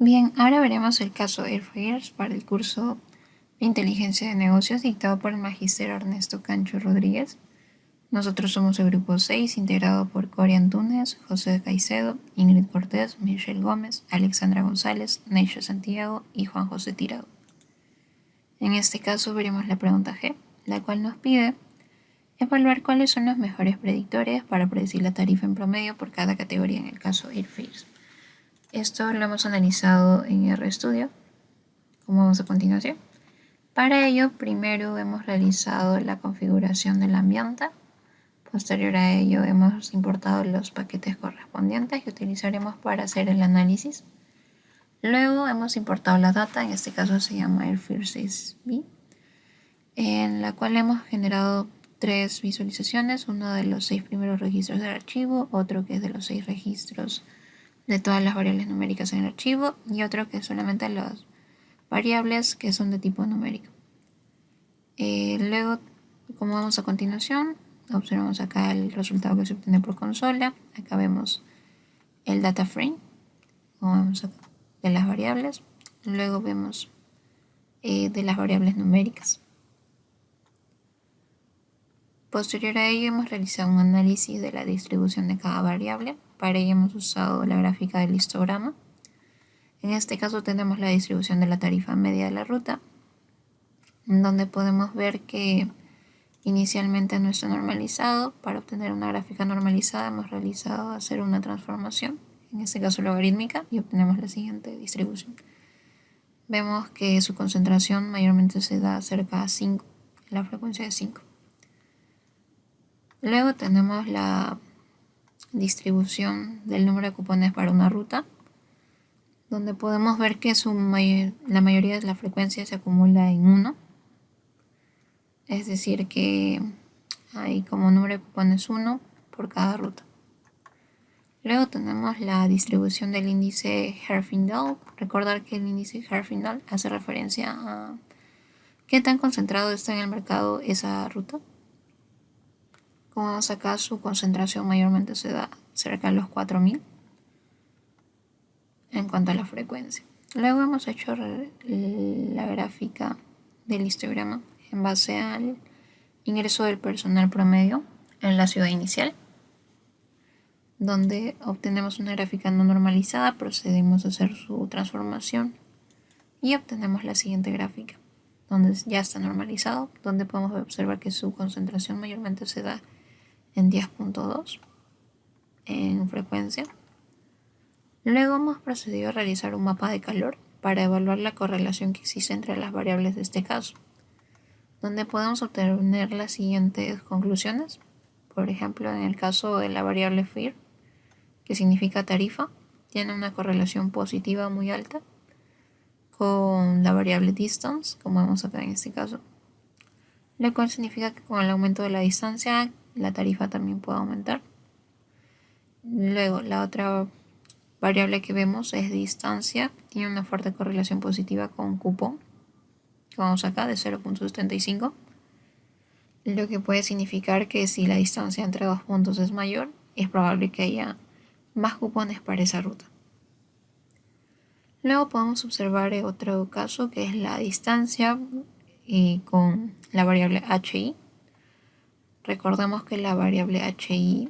Bien, ahora veremos el caso Airfairs para el curso de Inteligencia de Negocios dictado por el magíster Ernesto Cancho Rodríguez. Nosotros somos el grupo 6, integrado por Cory Antúnez, José Caicedo, Ingrid Cortés, Michelle Gómez, Alexandra González, Neisha Santiago y Juan José Tirado. En este caso veremos la pregunta G, la cual nos pide evaluar cuáles son los mejores predictores para predecir la tarifa en promedio por cada categoría en el caso Airfairs. Esto lo hemos analizado en RStudio, como vemos a continuación. Para ello, primero hemos realizado la configuración del ambiente. Posterior a ello, hemos importado los paquetes correspondientes que utilizaremos para hacer el análisis. Luego hemos importado la data, en este caso se llama Airfairs 6B, en la cual hemos generado 3 visualizaciones, uno de los 6 primeros registros del archivo, otro que es de los 6 registros de todas las variables numéricas en el archivo y otro que es solamente las variables que son de tipo numérico. Luego, como vemos a continuación, observamos acá el resultado que se obtiene por consola. Acá vemos el data frame, como vemos acá, de las variables. Luego vemos de las variables numéricas. Posterior a ello hemos realizado un análisis de la distribución de cada variable. Para ello hemos usado la gráfica del histograma. En este caso tenemos la distribución de la tarifa media de la ruta, donde podemos ver que inicialmente no está normalizado. Para obtener una gráfica normalizada hemos realizado hacer una transformación, en este caso logarítmica, y obtenemos la siguiente distribución. Vemos que su concentración mayormente se da cerca a 5, la frecuencia de 5. Luego tenemos la distribución del número de cupones para una ruta, donde podemos ver que la mayoría de la frecuencia se acumula en 1. Es decir que hay como número de cupones 1 por cada ruta. Luego tenemos la distribución del índice Herfindahl. Recordar que el índice Herfindahl hace referencia a qué tan concentrado está en el mercado esa ruta. Como vemos acá, su concentración mayormente se da cerca de los 4000 en cuanto a la frecuencia. Luego hemos hecho la gráfica del histograma en base al ingreso del personal promedio en la ciudad inicial, donde obtenemos una gráfica no normalizada, procedemos a hacer su transformación y obtenemos la siguiente gráfica, donde ya está normalizado, donde podemos observar que su concentración mayormente se da en 10.2 en frecuencia. Luego hemos procedido a realizar un mapa de calor para evaluar la correlación que existe entre las variables de este caso, donde podemos obtener las siguientes conclusiones. Por ejemplo, en el caso de la variable FIR, que significa tarifa, tiene una correlación positiva muy alta con la variable distance, como vemos acá en este caso, lo cual significa que con el aumento de la distancia la tarifa también puede aumentar. Luego, la otra variable que vemos es distancia, tiene una fuerte correlación positiva con cupón, que vamos acá de 0.75, lo que puede significar que si la distancia entre 2 puntos es mayor, es probable que haya más cupones para esa ruta. Luego podemos observar otro caso que es la distancia con la variable HI. Recordemos que la variable HI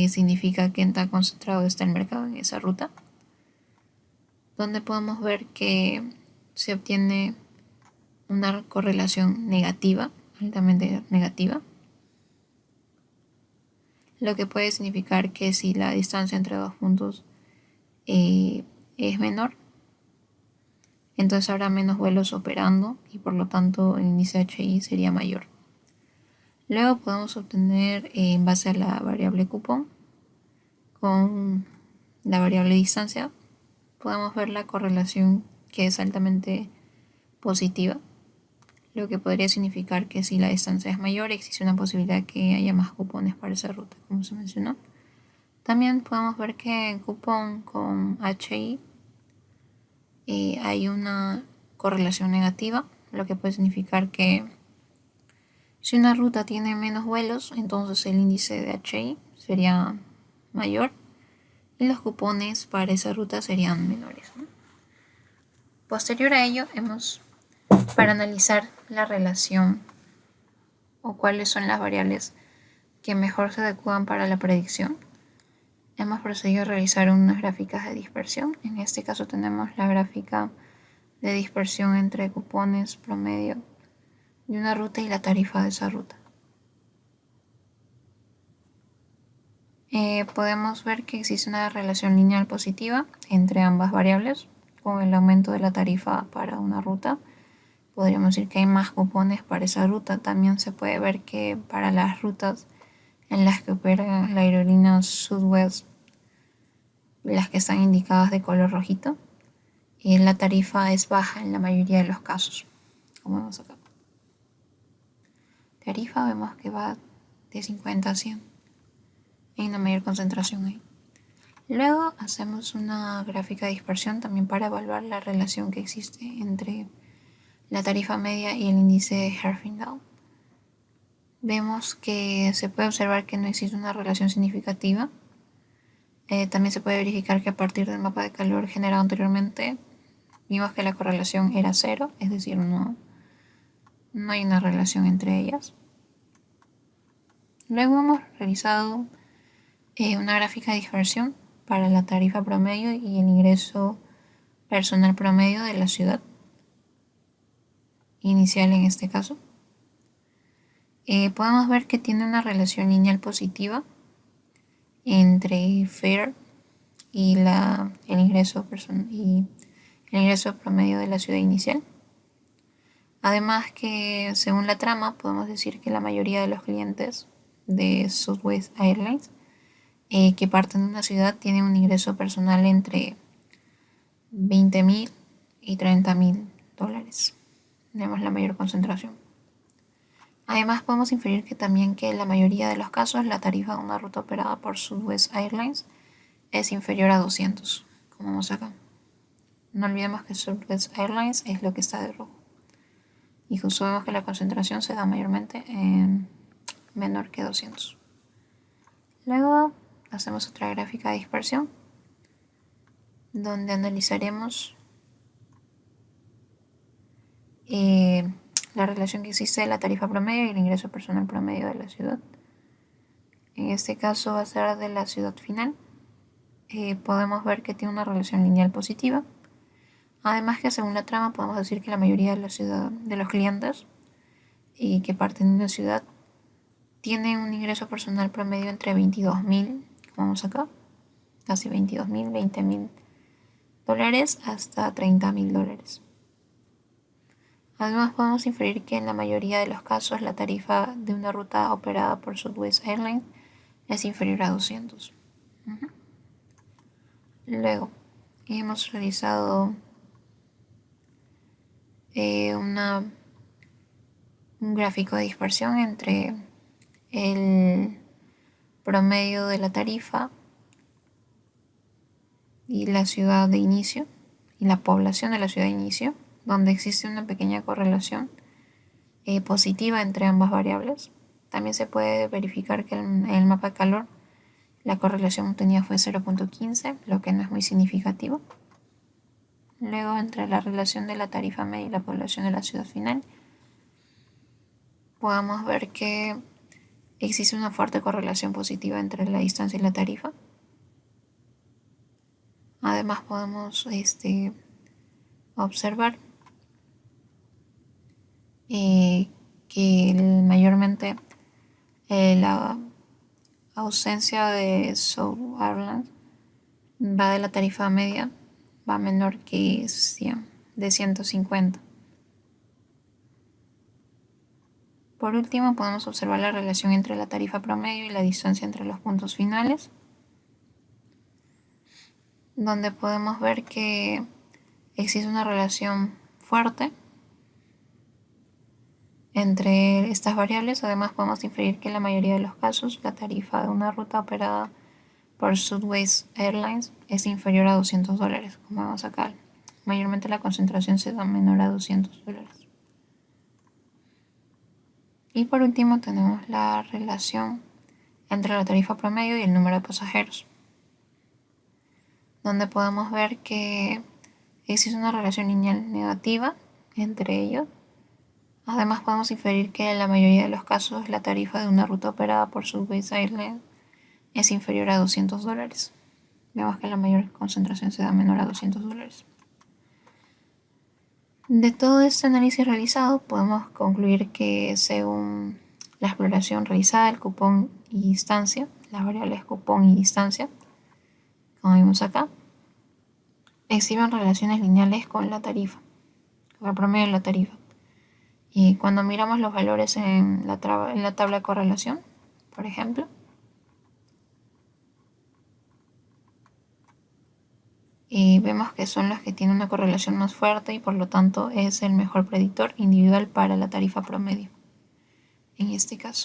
significa que tan concentrado está el mercado en esa ruta, donde podemos ver que se obtiene una correlación negativa, altamente negativa, lo que puede significar que si la distancia entre 2 puntos es menor, entonces habrá menos vuelos operando y por lo tanto el índice HI sería mayor. Luego podemos obtener en base a la variable cupón con la variable distancia, podemos ver la correlación que es altamente positiva, lo que podría significar que si la distancia es mayor existe una posibilidad que haya más cupones para esa ruta, como se mencionó. También podemos ver que en cupón con HI hay una correlación negativa, lo que puede significar que si una ruta tiene menos vuelos, entonces el índice de HI sería mayor y los cupones para esa ruta serían menores, ¿no? Posterior a ello, para analizar la relación o cuáles son las variables que mejor se adecuan para la predicción, hemos procedido a realizar unas gráficas de dispersión. En este caso tenemos la gráfica de dispersión entre cupones promedio de una ruta y la tarifa de esa ruta. Podemos ver que existe una relación lineal positiva entre ambas variables. Con el aumento de la tarifa para una ruta, podríamos decir que hay más cupones para esa ruta. También se puede ver que para las rutas en las que opera la aerolínea Southwest, las que están indicadas de color rojito, la tarifa es baja en la mayoría de los casos, como vemos acá. Tarifa vemos que va de 50 a 100. Hay una mayor concentración ahí. Luego hacemos una gráfica de dispersión también para evaluar la relación que existe entre la tarifa media y el índice de Herfindahl. Vemos que se puede observar que no existe una relación significativa. También se puede verificar que a partir del mapa de calor generado anteriormente, vimos que la correlación era 0, es decir, no hay una relación entre ellas. Luego hemos realizado una gráfica de dispersión para la tarifa promedio y el ingreso personal promedio de la ciudad inicial en este caso. Podemos ver que tiene una relación lineal positiva entre fare y el ingreso promedio de la ciudad inicial. Además que según la trama podemos decir que la mayoría de los clientes de Southwest Airlines que parten de una ciudad tienen un ingreso personal entre $20,000 y $30,000. Tenemos la mayor concentración. Además podemos inferir que también que en la mayoría de los casos la tarifa de una ruta operada por Southwest Airlines es inferior a 200, como vemos acá. No olvidemos que Southwest Airlines es lo que está de rojo. Y justo vemos que la concentración se da mayormente en menor que 200. Luego hacemos otra gráfica de dispersión donde analizaremos la relación que existe de la tarifa promedio y el ingreso personal promedio de la ciudad. En este caso va a ser de la ciudad final. Podemos ver que tiene una relación lineal positiva. Además que según la trama podemos decir que la mayoría de los clientes que parten de una ciudad tienen un ingreso personal promedio entre 22,000, como vemos acá, casi 22,000, $20,000 hasta $30,000. Además podemos inferir que en la mayoría de los casos la tarifa de una ruta operada por Southwest Airlines es inferior a 200. Luego hemos realizado un gráfico de dispersión entre el promedio de la tarifa y la ciudad de inicio y la población de la ciudad de inicio, donde existe una pequeña correlación positiva entre ambas variables. También se puede verificar que en el mapa de calor la correlación obtenida fue 0.15, lo que no es muy significativo. Luego, entre la relación de la tarifa media y la población de la ciudad final, podemos ver que existe una fuerte correlación positiva entre la distancia y la tarifa. Además podemos observar que mayormente la ausencia de South Airlines va de la tarifa media, va menor que 100, de 150. Por último, podemos observar la relación entre la tarifa promedio y la distancia entre los puntos finales, donde podemos ver que existe una relación fuerte entre estas variables. Además podemos inferir que en la mayoría de los casos la tarifa de una ruta operada por Southwest Airlines es inferior a $200, como vemos acá. Mayormente la concentración se da menor a $200. Y por último tenemos la relación entre la tarifa promedio y el número de pasajeros, donde podemos ver que existe una relación lineal negativa entre ellos. Además, podemos inferir que en la mayoría de los casos la tarifa de una ruta operada por Southwest Airlines es inferior a $200. Vemos que la mayor concentración se da menor a $200. De todo este análisis realizado, podemos concluir que según la exploración realizada, el cupón y distancia, las variables cupón y distancia, como vimos acá, exhiben relaciones lineales con la tarifa, con el promedio de la tarifa. Y cuando miramos los valores en la tabla de correlación, por ejemplo, vemos que son los que tienen una correlación más fuerte y por lo tanto es el mejor predictor individual para la tarifa promedio, en este caso.